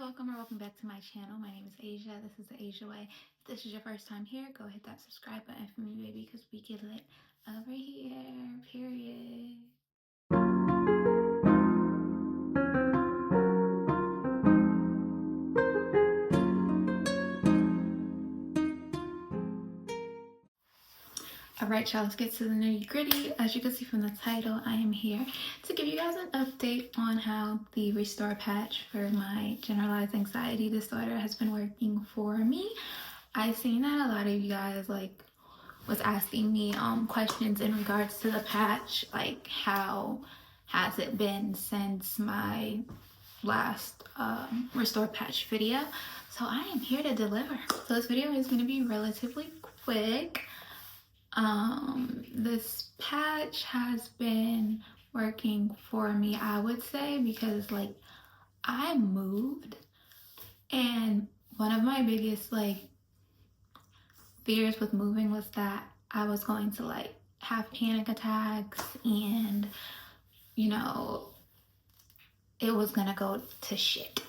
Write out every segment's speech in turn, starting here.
welcome or welcome back to my channel. My name is Asia. This is the Asia Way. If this is your first time here, go hit that subscribe button for me, baby, because we get lit over here, period. Alright, y'all, let's get to the nitty gritty. As you can see from the title, I am here to give you guys an update on how the Restore patch for my generalized anxiety disorder has been working for me. I've seen that a lot of you guys was asking me questions in regards to the patch, like how has it been since my last Restore patch video. So I am here to deliver. So this video is going to be relatively quick. This patch has been working for me, I would say, because I moved, and one of my biggest fears with moving was that I was going to have panic attacks, and it was gonna go to shit.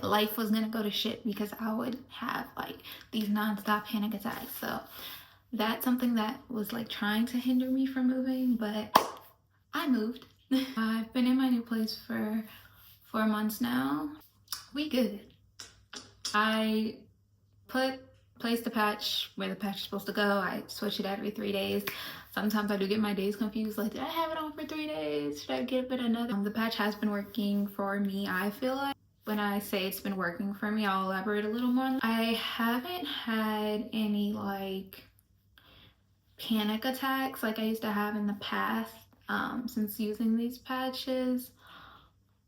Life was gonna go to shit because I would have these non-stop panic attacks. So that's something that was trying to hinder me from moving, but I moved. I've been in my new place for 4 months now. We good. I placed the patch where the patch is supposed to go. I switch it every 3 days. Sometimes I do get my days confused, did I have it on for 3 days? Should I give it another? The patch has been working for me, I feel like. When I say it's been working for me, I'll elaborate a little more. I haven't had any panic attacks like I used to have in the past since using these patches.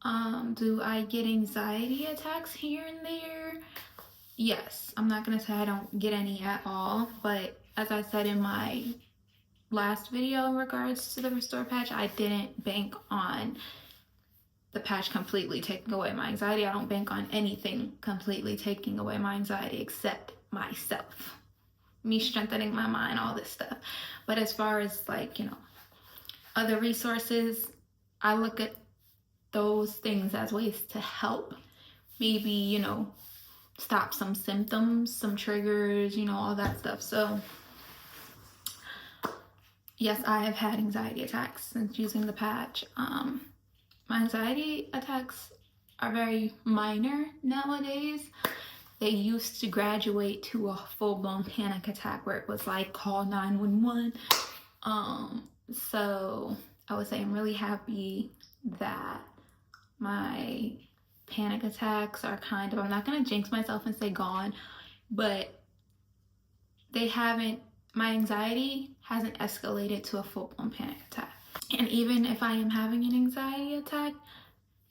Do I get anxiety attacks here and there? Yes. I'm not gonna say I don't get any at all, but as I said in my last video in regards to the Restore patch, I didn't bank on the patch completely taking away my anxiety. I don't bank on anything completely taking away my anxiety except myself, me strengthening my mind, all this stuff. But as far as other resources, I look at those things as ways to help maybe stop some symptoms, some triggers, all that stuff. So yes, I have had anxiety attacks since using the patch. My anxiety attacks are very minor nowadays. They used to graduate to a full-blown panic attack where it was call 911. So I would say I'm really happy that my panic attacks are I'm not gonna jinx myself and say gone, but they haven't, my anxiety hasn't escalated to a full-blown panic attack. And even if I am having an anxiety attack,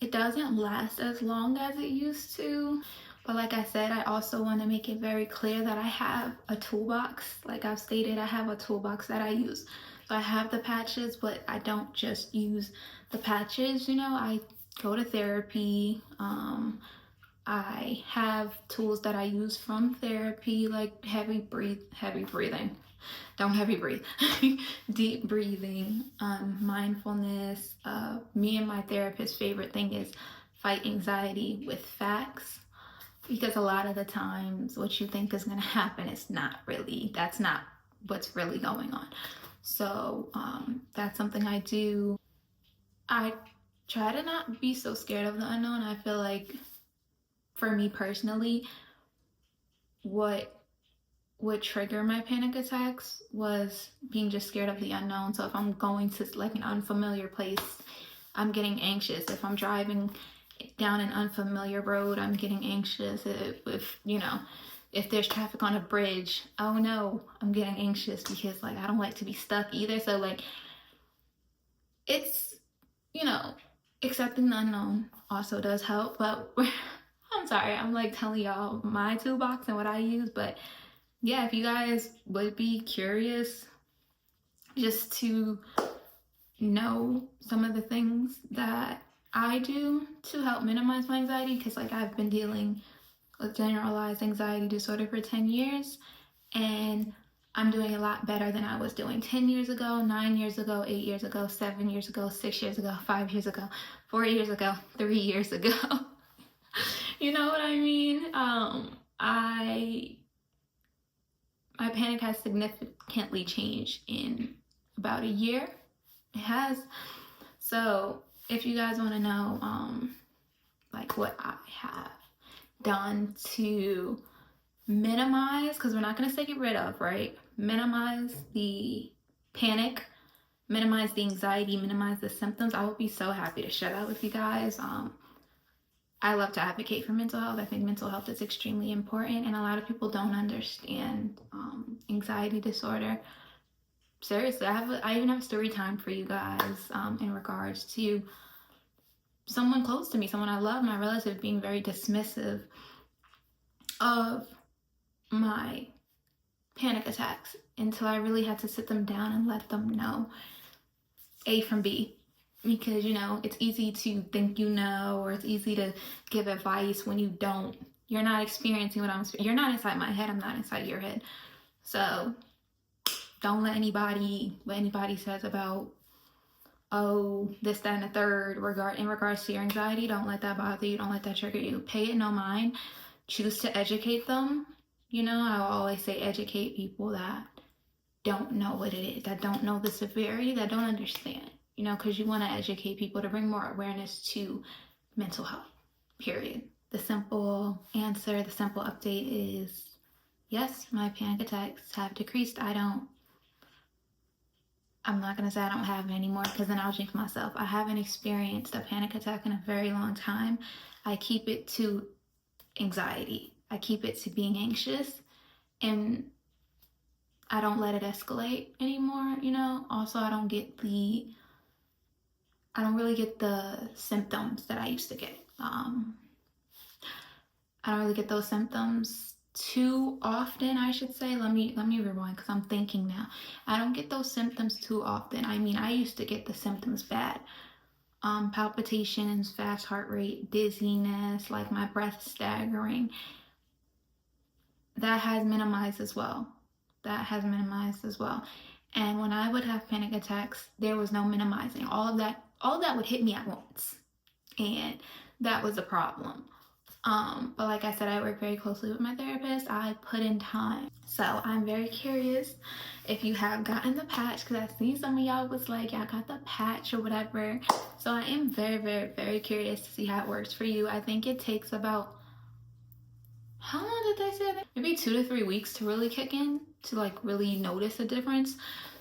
it doesn't last as long as it used to. But like I said, I also want to make it very clear that I have a toolbox. Like I've stated, I have a toolbox that I use. So I have the patches, but I don't just use the patches, I go to therapy. I have tools that I use from therapy, like heavy breathing. Don't heavy breathe. Deep breathing, mindfulness. Me and my therapist's favorite thing is fight anxiety with facts, because a lot of the times what you think is going to happen is that's not what's really going on. So that's something I do. I try to not be so scared of the unknown. I feel like for me personally, what would trigger my panic attacks was being just scared of the unknown. So if I'm going to an unfamiliar place, I'm getting anxious. If I'm driving down an unfamiliar road, I'm getting anxious. If there's traffic on a bridge, oh no, I'm getting anxious because I don't like to be stuck either. So it's accepting the unknown also does help. But I'm sorry, I'm telling y'all my toolbox and what I use, but yeah, if you guys would be curious just to know some of the things that I do to help minimize my anxiety, because I've been dealing with generalized anxiety disorder for 10 years, and I'm doing a lot better than I was doing 10 years ago, 9 years ago, 8 years ago, 7 years ago, 6 years ago, 5 years ago, 4 years ago, 3 years ago. You know what I mean? I my panic has significantly changed in about a year. It has. So if you guys want to know, like what I have done to minimize, because we're not going to say get rid of, right? Minimize the panic, minimize the anxiety, minimize the symptoms. I would be so happy to share that with you guys. I love to advocate for mental health. I think mental health is extremely important, and a lot of people don't understand anxiety disorder. Seriously, I even have a story time for you guys in regards to someone close to me, someone I love, my relative, being very dismissive of my panic attacks until I really had to sit them down and let them know A from B. Because, it's easy to think or it's easy to give advice when you don't. You're not experiencing what I'm experiencing. You're not inside my head. I'm not inside your head. So don't let what anybody says about, this, that, and the third in regards to your anxiety. Don't let that bother you. Don't let that trigger you. Pay it no mind. Choose to educate them. I always say educate people that don't know what it is, that don't know the severity, that don't understand, because you want to educate people to bring more awareness to mental health, period. The simple answer, the simple update is yes, my panic attacks have decreased. I'm not going to say I don't have it anymore because then I'll jinx myself. I haven't experienced a panic attack in a very long time. I keep it to anxiety. I keep it to being anxious, and I don't let it escalate anymore, Also, I don't really get the symptoms that I used to get. I don't really get those symptoms too often, I should say. Let me rewind because I'm thinking now. I don't get those symptoms too often. I mean, I used to get the symptoms bad. Palpitations, fast heart rate, dizziness, like my breath staggering. That has minimized as well. And when I would have panic attacks, there was no minimizing. All of that would hit me at once. And that was a problem. But like I said, I work very closely with my therapist. I put in time. So I'm very curious if you have gotten the patch, because I seen some of y'all was like, y'all got the patch or whatever. So I am very, very, very curious to see how it works for you. I think it takes about, how long did they say that? Maybe 2 to 3 weeks to really kick in, to like really notice a difference.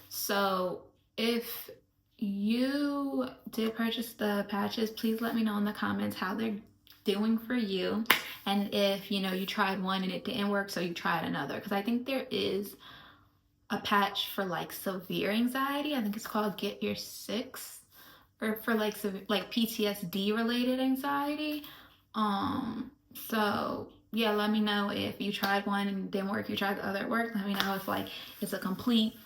So if you did purchase the patches, please let me know in the comments how they're doing for you, and if you tried one and it didn't work, so you tried another, because I think there is a patch for like severe anxiety. I think it's called Get Your Six, or for like PTSD related anxiety. So yeah, let me know if you tried one and it didn't work, you tried the other, it worked. Let me know if like it's a complete